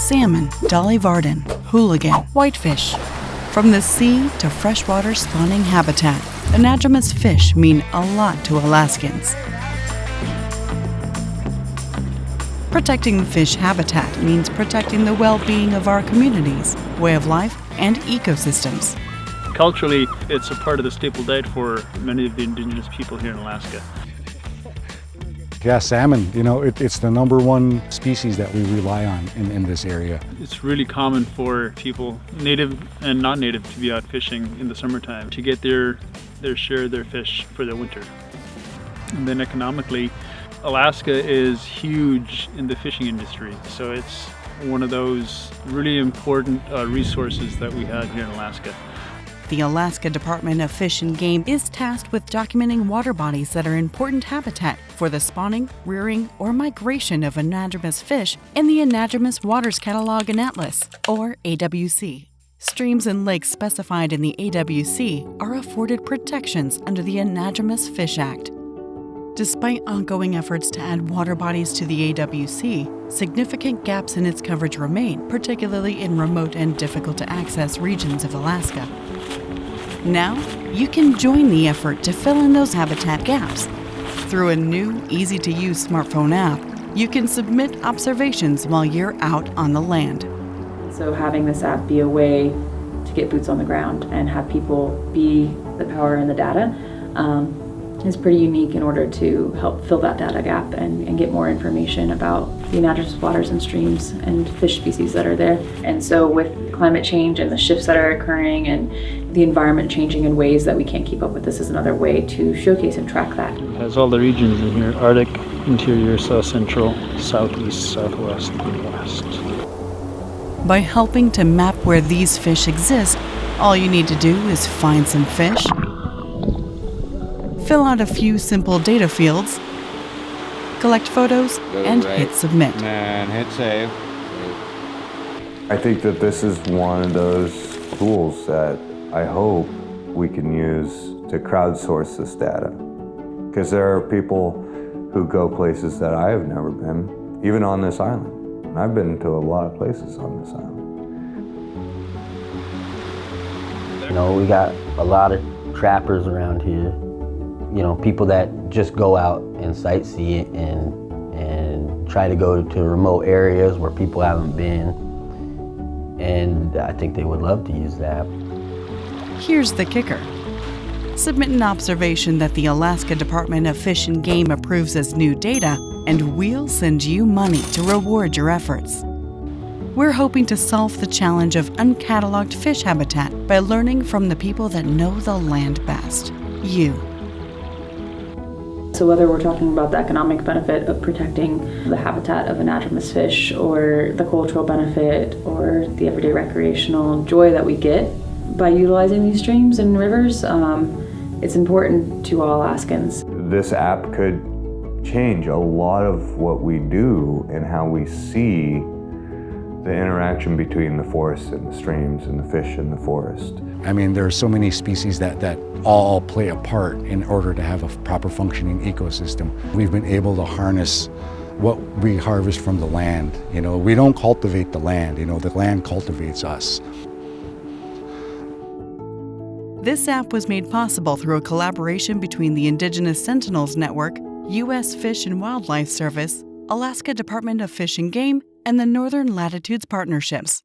salmon, dolly varden, hooligan, whitefish. From the sea to freshwater spawning habitat, anadromous fish mean a lot to Alaskans. Protecting fish habitat means protecting the well-being of our communities, way of life, and ecosystems. Culturally, it's a part of the staple diet for many of the indigenous people here in Alaska. Yeah, salmon, it's the #1 species that we rely on in this area. It's really common for people, native and non-native, to be out fishing in the summertime to get their share of their fish for the winter. And then economically, Alaska is huge in the fishing industry, so it's one of those really important resources that we have here in Alaska. The Alaska Department of Fish and Game is tasked with documenting water bodies that are important habitat for the spawning, rearing, or migration of anadromous fish in the Anadromous Waters Catalog and Atlas, or AWC. Streams and lakes specified in the AWC are afforded protections under the Anadromous Fish Act. Despite ongoing efforts to add water bodies to the AWC, significant gaps in its coverage remain, particularly in remote and difficult-to-access regions of Alaska. Now, you can join the effort to fill in those habitat gaps. Through a new, easy-to-use smartphone app, you can submit observations while you're out on the land. So having this app be a way to get boots on the ground and have people be the power in the data is pretty unique in order to help fill that data gap and get more information about the anadromous waters and streams and fish species that are there. And so with climate change and the shifts that are occurring and the environment changing in ways that we can't keep up with, this is another way to showcase and track that. It has all the regions in here: Arctic, interior, south central, southeast, southwest, and west. By helping to map where these fish exist, all you need to do is find some fish, fill out a few simple data fields, collect photos, and hit submit. And hit save. I think that this is one of those tools that I hope we can use to crowdsource this data. Because there are people who go places that I have never been, even on this island. And I've been to a lot of places on this island. We got a lot of trappers around here. People that just go out and sightsee and try to go to remote areas where people haven't been. And I think they would love to use the app. Here's the kicker. Submit an observation that the Alaska Department of Fish and Game approves as new data, and we'll send you money to reward your efforts. We're hoping to solve the challenge of uncatalogued fish habitat by learning from the people that know the land best, you. So whether we're talking about the economic benefit of protecting the habitat of anadromous fish, or the cultural benefit, or the everyday recreational joy that we get by utilizing these streams and rivers, it's important to all Alaskans. This app could change a lot of what we do and how we see the interaction between the forest and the streams and the fish in the forest. I mean, there are so many species that all play a part in order to have a proper functioning ecosystem. We've been able to harness what we harvest from the land. We don't cultivate the land, the land cultivates us. This app was made possible through a collaboration between the Indigenous Sentinels Network, U.S. Fish and Wildlife Service, Alaska Department of Fish and Game, and the Northern Latitudes Partnerships.